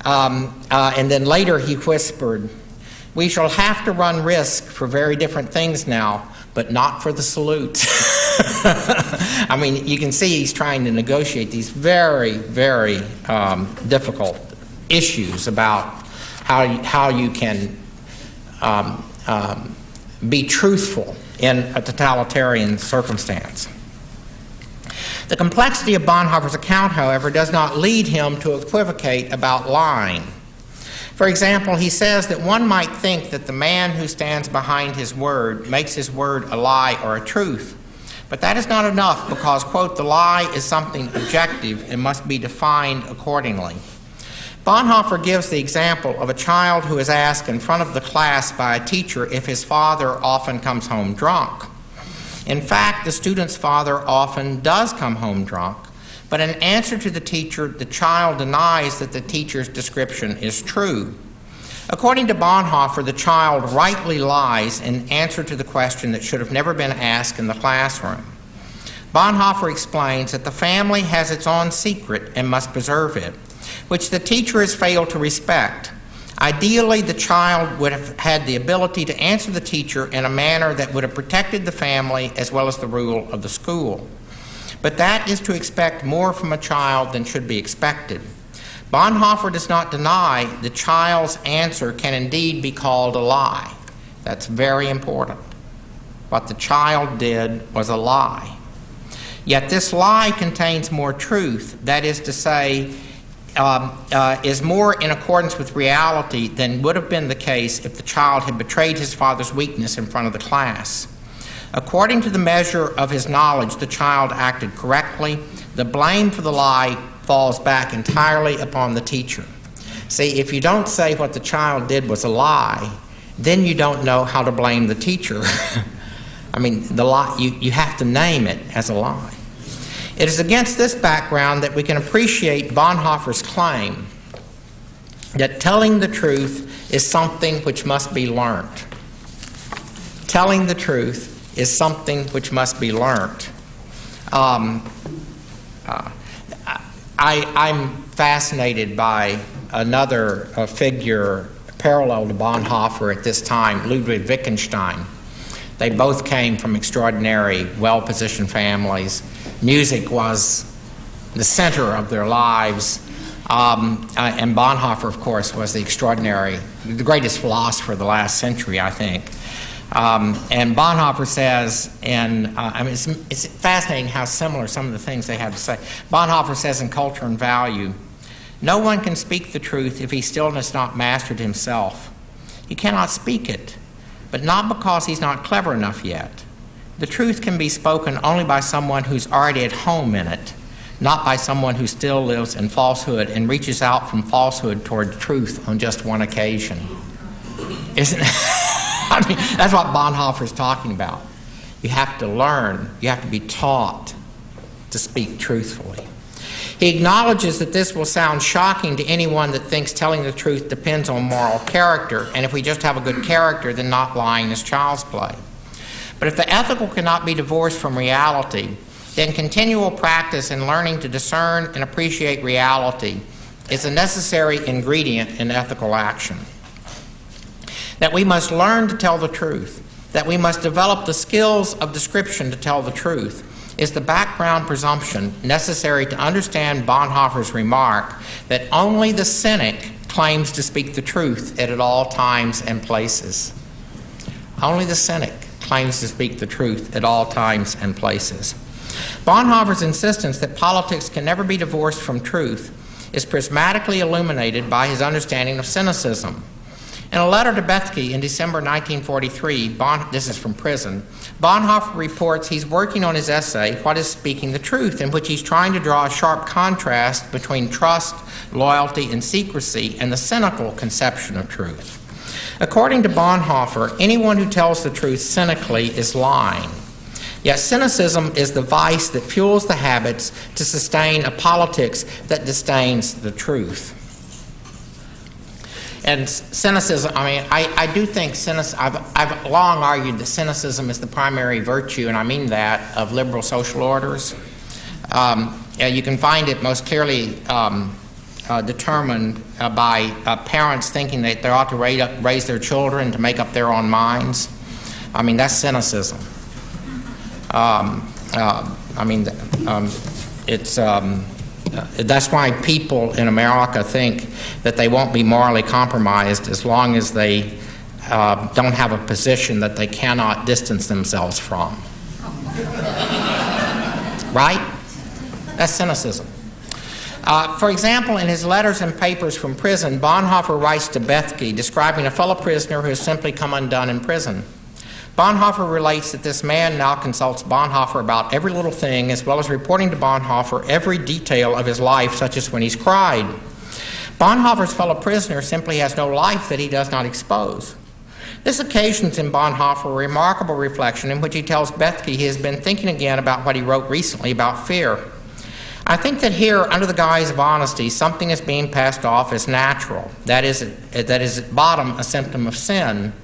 Speaker 2: And then later he whispered, "We shall have to run risk for very different things now, but not for the salute." I mean, you can see he's trying to negotiate these very, very difficult issues about how you can be truthful in a totalitarian circumstance. The complexity of Bonhoeffer's account, however, does not lead him to equivocate about lying. For example, he says that one might think that the man who stands behind his word makes his word a lie or a truth, but that is not enough because, quote, "the lie is something objective and must be defined accordingly." Bonhoeffer gives the example of a child who is asked in front of the class by a teacher if his father often comes home drunk. In fact, the student's father often does come home drunk, but in answer to the teacher, the child denies that the teacher's description is true. According to Bonhoeffer, the child rightly lies in answer to the question that should have never been asked in the classroom. Bonhoeffer explains that the family has its own secret and must preserve it, which the teacher has failed to respect. Ideally, the child would have had the ability to answer the teacher in a manner that would have protected the family as well as the rule of the school. But that is to expect more from a child than should be expected. Bonhoeffer does not deny the child's answer can indeed be called a lie. That's very important. What the child did was a lie. Yet this lie contains more truth, that is to say, is more in accordance with reality than would have been the case if the child had betrayed his father's weakness in front of the class. According to the measure of his knowledge, the child acted correctly. The blame for the lie falls back entirely upon the teacher. See, if you don't say what the child did was a lie, then you don't know how to blame the teacher. I mean, the lie, you have to name it as a lie. It is against this background that we can appreciate Bonhoeffer's claim that telling the truth is something which must be learned. Telling the truth is something which must be learned. I'm fascinated by another figure parallel to Bonhoeffer at this time, Ludwig Wittgenstein. They both came from extraordinary, well-positioned families. Music was the center of their lives. And Bonhoeffer, of course, was the greatest philosopher of the last century, I think. And Bonhoeffer says, it's fascinating how similar some of the things they have to say. Bonhoeffer says in Culture and Value, "No one can speak the truth if he still has not mastered himself. He cannot speak it, but not because he's not clever enough yet. The truth can be spoken only by someone who's already at home in it, not by someone who still lives in falsehood and reaches out from falsehood toward truth on just one occasion." Isn't it? I mean, that's what Bonhoeffer's talking about. You have to learn, you have to be taught to speak truthfully. He acknowledges that this will sound shocking to anyone that thinks telling the truth depends on moral character, and if we just have a good character, then not lying is child's play. But if the ethical cannot be divorced from reality, then continual practice in learning to discern and appreciate reality is a necessary ingredient in ethical action. That we must learn to tell the truth, that we must develop the skills of description to tell the truth, is the background presumption necessary to understand Bonhoeffer's remark that only the cynic claims to speak the truth at all times and places. Only the cynic claims to speak the truth at all times and places. Bonhoeffer's insistence that politics can never be divorced from truth is prismatically illuminated by his understanding of cynicism. In a letter to Bethke in December 1943, this is from prison, Bonhoeffer reports he's working on his essay, What is Speaking the Truth?, in which he's trying to draw a sharp contrast between trust, loyalty, and secrecy and the cynical conception of truth. According to Bonhoeffer, anyone who tells the truth cynically is lying. Yet cynicism is the vice that fuels the habits to sustain a politics that disdains the truth. And cynicism, I do think I've long argued that cynicism is the primary virtue, and I mean that, of liberal social orders. You can find it most clearly determined by parents thinking that they ought to raise their children to make up their own minds. I mean, that's cynicism. That's why people in America think that they won't be morally compromised as long as they don't have a position that they cannot distance themselves from. Right? That's cynicism. For example, in his letters and papers from prison, Bonhoeffer writes to Bethke describing a fellow prisoner who has simply come undone in prison. Bonhoeffer relates that this man now consults Bonhoeffer about every little thing, as well as reporting to Bonhoeffer every detail of his life, such as when he's cried. Bonhoeffer's fellow prisoner simply has no life that he does not expose. This occasions in Bonhoeffer a remarkable reflection in which he tells Bethke he has been thinking again about what he wrote recently about fear. I think that here, under the guise of honesty, something is being passed off as natural. That is at bottom a symptom of sin.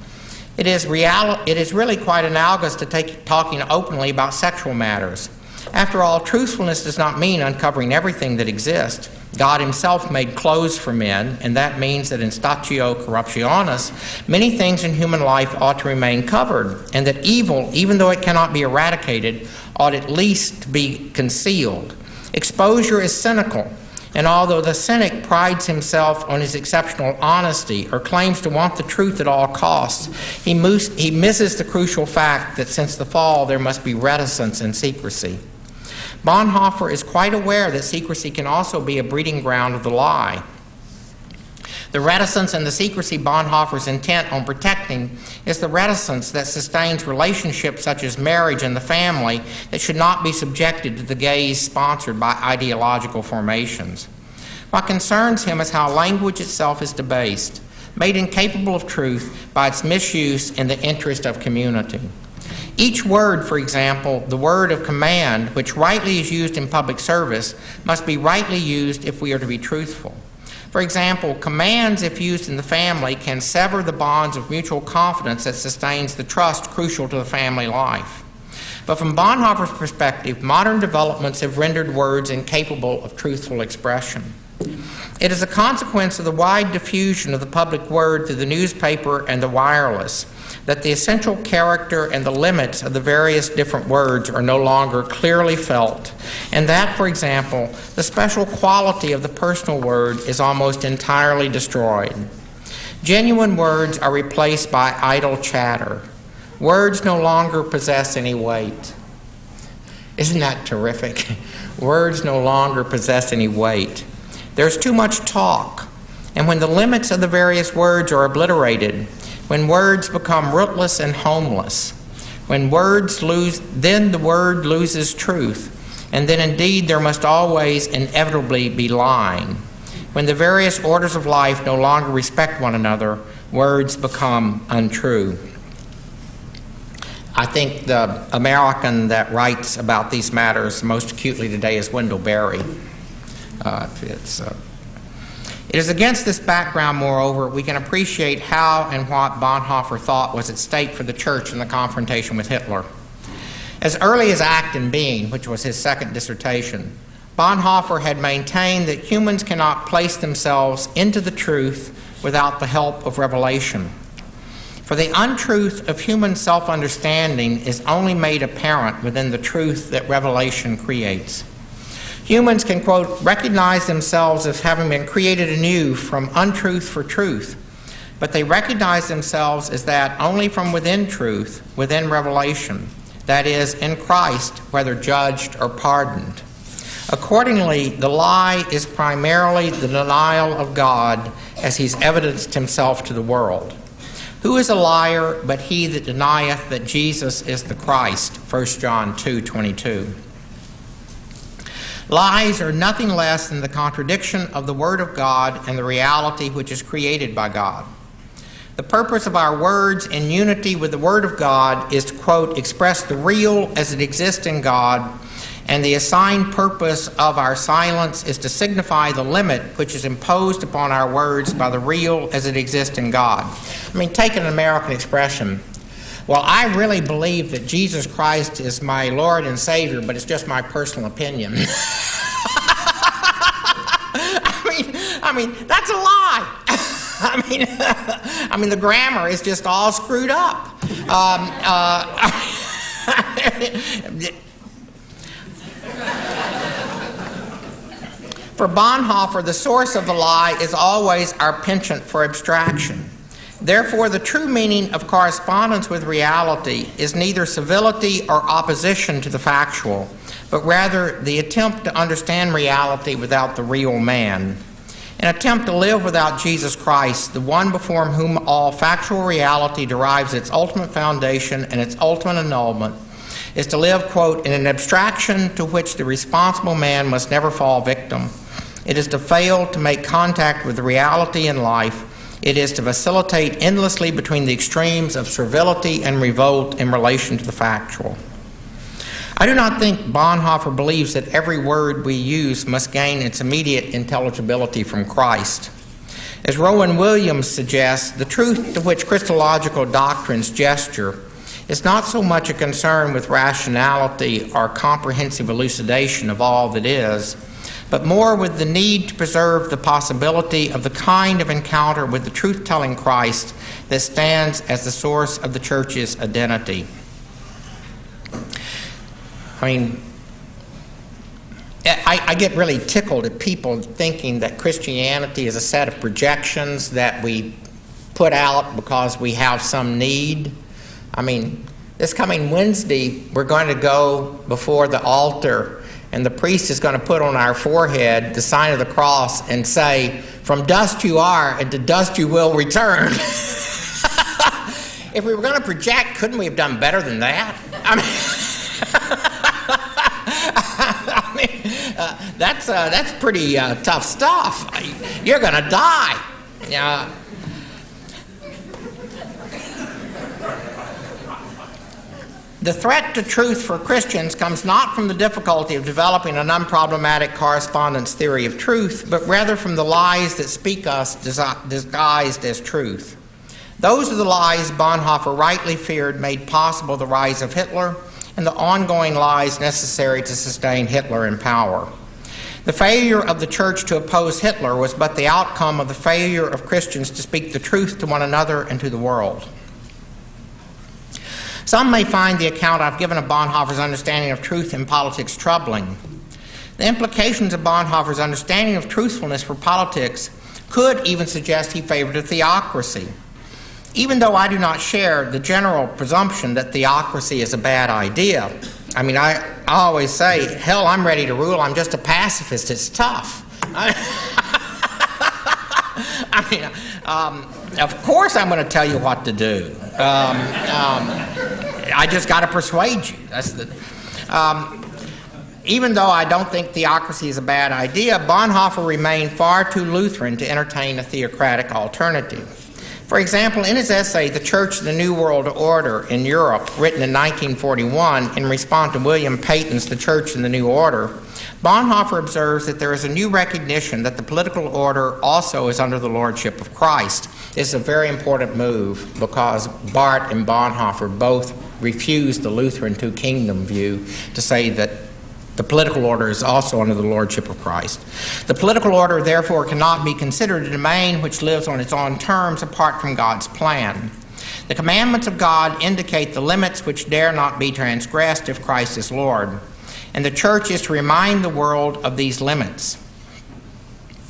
Speaker 2: It is really quite analogous to talking openly about sexual matters. After all, truthfulness does not mean uncovering everything that exists. God himself made clothes for men, and that means that in statio corruptionis, many things in human life ought to remain covered, and that evil, even though it cannot be eradicated, ought at least to be concealed. Exposure is cynical, and although the cynic prides himself on his exceptional honesty or claims to want the truth at all costs, he misses the crucial fact that since the fall there must be reticence and secrecy. Bonhoeffer is quite aware that secrecy can also be a breeding ground of the lie. The reticence and the secrecy Bonhoeffer's intent on protecting is the reticence that sustains relationships such as marriage and the family that should not be subjected to the gaze sponsored by ideological formations. What concerns him is how language itself is debased, made incapable of truth by its misuse in the interest of community. Each word, for example, the word of command, which rightly is used in public service, must be rightly used if we are to be truthful. For example, commands, if used in the family, can sever the bonds of mutual confidence that sustains the trust crucial to the family life. But from Bonhoeffer's perspective, modern developments have rendered words incapable of truthful expression. It is a consequence of the wide diffusion of the public word through the newspaper and the wireless that the essential character and the limits of the various different words are no longer clearly felt, and that, for example, the special quality of the personal word is almost entirely destroyed. Genuine words are replaced by idle chatter. Words no longer possess any weight. Isn't that terrific? Words no longer possess any weight. There's too much talk, and when the limits of the various words are obliterated, when words become rootless and homeless, when words lose, then the word loses truth, and then indeed there must always inevitably be lying. When the various orders of life no longer respect one another, words become untrue. I think the American that writes about these matters most acutely today is Wendell Berry. It is against this background, moreover, we can appreciate how and what Bonhoeffer thought was at stake for the church in the confrontation with Hitler. As early as Act and Being, which was his second dissertation, Bonhoeffer had maintained that humans cannot place themselves into the truth without the help of revelation. For the untruth of human self-understanding is only made apparent within the truth that revelation creates. Humans can, quote, recognize themselves as having been created anew from untruth for truth, but they recognize themselves as that only from within truth, within revelation, that is, in Christ, whether judged or pardoned. Accordingly, the lie is primarily the denial of God as he's evidenced himself to the world. Who is a liar but he that denieth that Jesus is the Christ? 1 John 2:22. Lies are nothing less than the contradiction of the Word of God and the reality which is created by God. The purpose of our words in unity with the Word of God is to, quote, express the real as it exists in God, and the assigned purpose of our silence is to signify the limit which is imposed upon our words by the real as it exists in God. I mean, take an American expression. Well, I really believe that Jesus Christ is my Lord and Savior, but it's just my personal opinion. I mean, that's a lie. I mean, the grammar is just all screwed up. For Bonhoeffer, the source of the lie is always our penchant for abstraction. Therefore, the true meaning of correspondence with reality is neither civility or opposition to the factual, but rather the attempt to understand reality without the real man. An attempt to live without Jesus Christ, the one before whom all factual reality derives its ultimate foundation and its ultimate annulment, is to live, quote, in an abstraction to which the responsible man must never fall victim. It is to fail to make contact with the reality in life. It is to vacillate endlessly between the extremes of servility and revolt in relation to the factual. I do not think Bonhoeffer believes that every word we use must gain its immediate intelligibility from Christ. As Rowan Williams suggests, the truth to which Christological doctrines gesture is not so much a concern with rationality or comprehensive elucidation of all that is, but more with the need to preserve the possibility of the kind of encounter with the truth-telling Christ that stands as the source of the Church's identity. I mean, I get really tickled at people thinking that Christianity is a set of projections that we put out because we have some need. I mean, this coming Wednesday, we're going to go before the altar, and the priest is going to put on our forehead the sign of the cross and say, "From dust you are, and to dust you will return." If we were going to project, couldn't we have done better than that? That's pretty tough stuff. You're going to die. The threat to truth for Christians comes not from the difficulty of developing an unproblematic correspondence theory of truth, but rather from the lies that speak us disguised as truth. Those are the lies Bonhoeffer rightly feared made possible the rise of Hitler and the ongoing lies necessary to sustain Hitler in power. The failure of the Church to oppose Hitler was but the outcome of the failure of Christians to speak the truth to one another and to the world. Some may find the account I've given of Bonhoeffer's understanding of truth in politics troubling. The implications of Bonhoeffer's understanding of truthfulness for politics could even suggest he favored a theocracy. Even though I do not share the general presumption that theocracy is a bad idea, I mean, I always say, hell, I'm ready to rule, I'm just a pacifist, it's tough. Of course I'm going to tell you what to do. I just got to persuade you. Even though I don't think theocracy is a bad idea, Bonhoeffer remained far too Lutheran to entertain a theocratic alternative. For example, in his essay, The Church of the New World Order in Europe, written in 1941 in response to William Peyton's The Church and the New Order, Bonhoeffer observes that there is a new recognition that the political order also is under the lordship of Christ. This is a very important move because Barth and Bonhoeffer both refused the Lutheran two-kingdom view to say that the political order is also under the lordship of Christ. The political order, therefore, cannot be considered a domain which lives on its own terms apart from God's plan. The commandments of God indicate the limits which dare not be transgressed if Christ is Lord, and the church is to remind the world of these limits.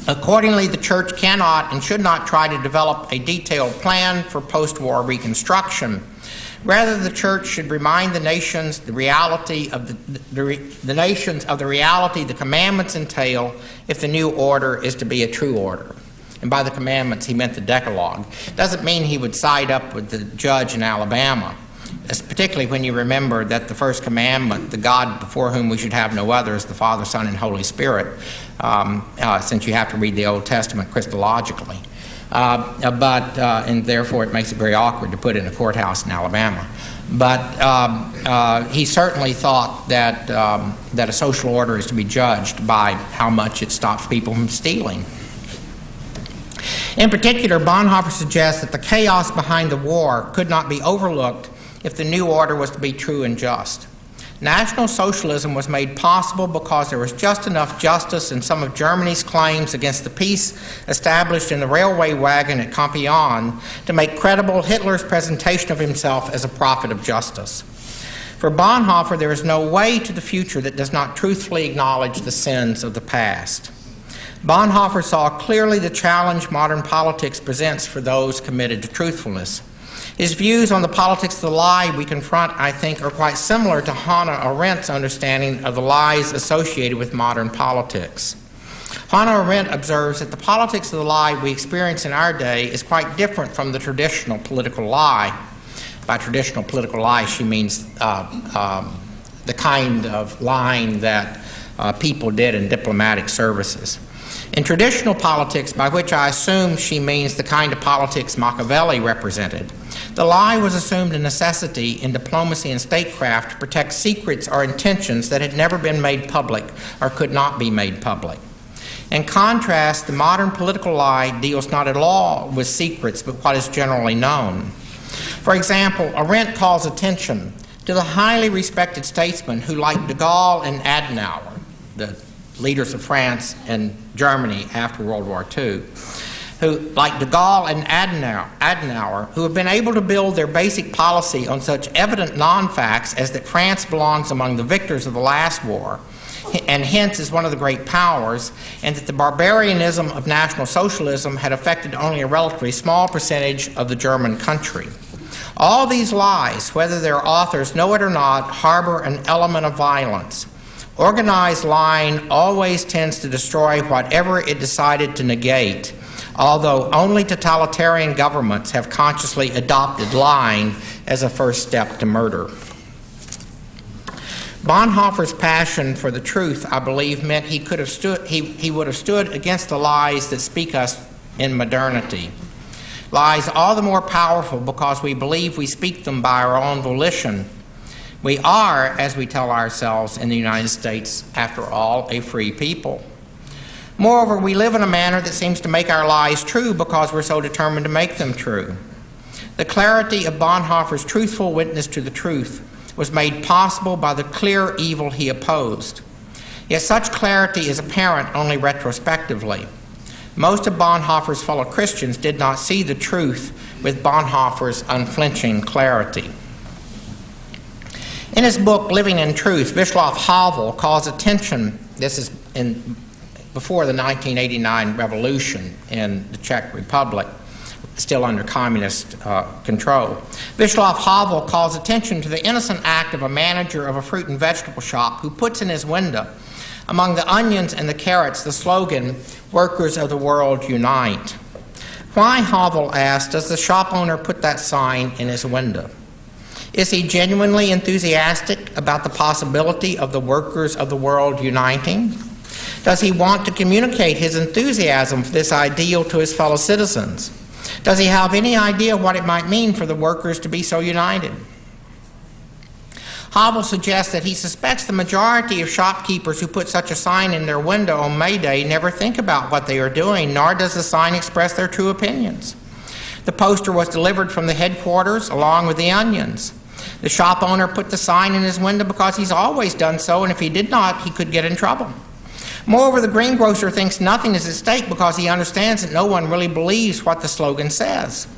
Speaker 2: Accordingly, the church cannot and should not try to develop a detailed plan for post-war reconstruction. Rather, the church should remind the nations the reality of the nations of the reality the commandments entail if the new order is to be a true order. And by the commandments, he meant the Decalogue. Doesn't mean he would side up with the judge in Alabama, particularly when you remember that the first commandment, the God before whom we should have no other, is the Father, Son, and Holy Spirit, since you have to read the Old Testament Christologically. And therefore it makes it very awkward to put it in a courthouse in Alabama. But he certainly thought that, that a social order is to be judged by how much it stops people from stealing. In particular, Bonhoeffer suggests that the chaos behind the war could not be overlooked if the new order was to be true and just. National Socialism was made possible because there was just enough justice in some of Germany's claims against the peace established in the railway wagon at Compiègne to make credible Hitler's presentation of himself as a prophet of justice. For Bonhoeffer, there is no way to the future that does not truthfully acknowledge the sins of the past. Bonhoeffer saw clearly the challenge modern politics presents for those committed to truthfulness. His views on the politics of the lie we confront, I think, are quite similar to Hannah Arendt's understanding of the lies associated with modern politics. Hannah Arendt observes that the politics of the lie we experience in our day is quite different from the traditional political lie. By traditional political lie, she means the kind of lying that people did in diplomatic services. In traditional politics, by which I assume she means the kind of politics Machiavelli represented, the lie was assumed a necessity in diplomacy and statecraft to protect secrets or intentions that had never been made public or could not be made public. In contrast, the modern political lie deals not at all with secrets but what is generally known. For example, Arendt calls attention to the highly respected statesmen who, like de Gaulle and Adenauer, the leaders of France and Germany after World War II, who, like de Gaulle and Adenauer, who have been able to build their basic policy on such evident non-facts as that France belongs among the victors of the last war, and hence is one of the great powers, and that the barbarianism of National Socialism had affected only a relatively small percentage of the German country. All these lies, whether their authors know it or not, harbor an element of violence. Organized lying always tends to destroy whatever it decided to negate, although only totalitarian governments have consciously adopted lying as a first step to murder. Bonhoeffer's passion for the truth, I believe, meant he would have stood against the lies that speak us in modernity. Lies all the more powerful because we believe we speak them by our own volition. We are, as we tell ourselves in the United States, after all, a free people. Moreover, we live in a manner that seems to make our lies true because we're so determined to make them true. The clarity of Bonhoeffer's truthful witness to the truth was made possible by the clear evil he opposed. Yet such clarity is apparent only retrospectively. Most of Bonhoeffer's fellow Christians did not see the truth with Bonhoeffer's unflinching clarity. In his book, Living in Truth, Václav Havel calls attention, this is before the 1989 revolution in the Czech Republic, still under communist control. Václav Havel calls attention to the innocent act of a manager of a fruit and vegetable shop who puts in his window, among the onions and the carrots, the slogan, "Workers of the World Unite." Why, Havel asked, does the shop owner put that sign in his window? Is he genuinely enthusiastic about the possibility of the workers of the world uniting? Does he want to communicate his enthusiasm for this ideal to his fellow citizens? Does he have any idea what it might mean for the workers to be so united? Havel suggests that he suspects the majority of shopkeepers who put such a sign in their window on May Day never think about what they are doing, nor does the sign express their true opinions. The poster was delivered from the headquarters along with the onions. The shop owner put the sign in his window because he's always done so, and if he did not, he could get in trouble. Moreover, the greengrocer thinks nothing is at stake because he understands that no one really believes what the slogan says.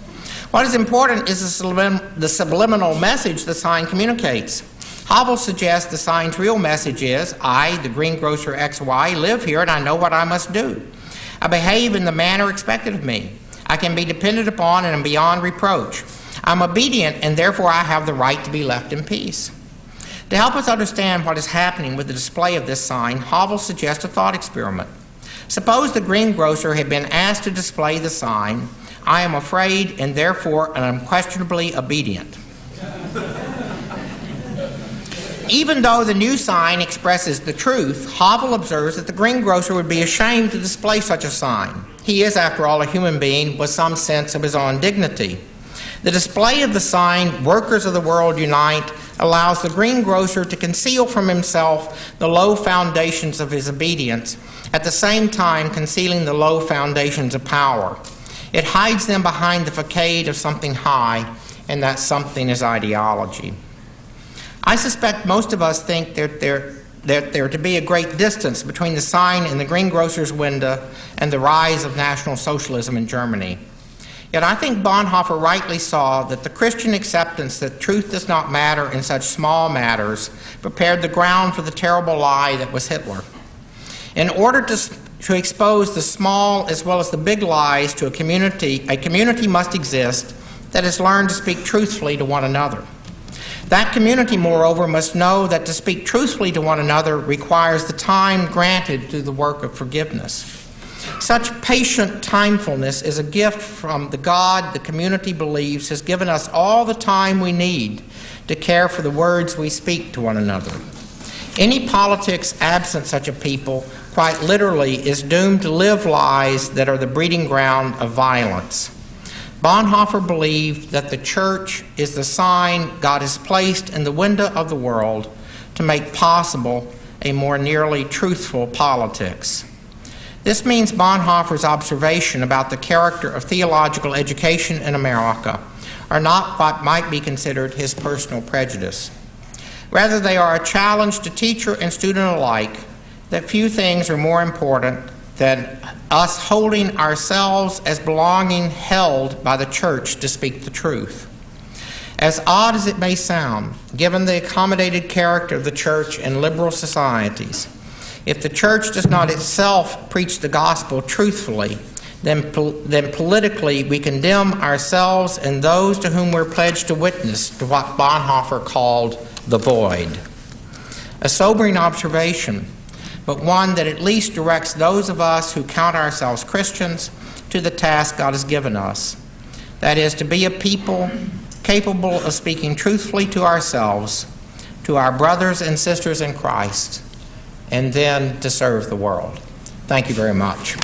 Speaker 2: What is important is the subliminal message the sign communicates. Havel suggests the sign's real message is, I, the greengrocer XY, live here and I know what I must do. I behave in the manner expected of me. I can be depended upon and am beyond reproach. I'm obedient and therefore I have the right to be left in peace. To help us understand what is happening with the display of this sign, Havel suggests a thought experiment. Suppose the greengrocer had been asked to display the sign, I am afraid and therefore am unquestionably obedient. Even though the new sign expresses the truth, Havel observes that the greengrocer would be ashamed to display such a sign. He is, after all, a human being with some sense of his own dignity. The display of the sign, Workers of the World Unite, allows the greengrocer to conceal from himself the low foundations of his obedience, at the same time concealing the low foundations of power. It hides them behind the facade of something high, and that something is ideology. I suspect most of us think that there to be a great distance between the sign in the greengrocer's window and the rise of National Socialism in Germany. Yet I think Bonhoeffer rightly saw that the Christian acceptance that truth does not matter in such small matters prepared the ground for the terrible lie that was Hitler. In order to expose the small as well as the big lies to a community must exist that has learned to speak truthfully to one another. That community, moreover, must know that to speak truthfully to one another requires the time granted through the work of forgiveness. Such patient timefulness is a gift from the God the community believes has given us all the time we need to care for the words we speak to one another. Any politics absent such a people, quite literally, is doomed to live lies that are the breeding ground of violence. Bonhoeffer believed that the church is the sign God has placed in the window of the world to make possible a more nearly truthful politics. This means Bonhoeffer's observation about the character of theological education in America are not what might be considered his personal prejudice. Rather, they are a challenge to teacher and student alike that few things are more important than us holding ourselves as belonging held by the church to speak the truth. As odd as it may sound, given the accommodated character of the church in liberal societies, if the church does not itself preach the gospel truthfully, then politically we condemn ourselves and those to whom we're pledged to witness to what Bonhoeffer called the void. A sobering observation, but one that at least directs those of us who count ourselves Christians to the task God has given us. That is, to be a people capable of speaking truthfully to ourselves, to our brothers and sisters in Christ, and then to serve the world. Thank you very much.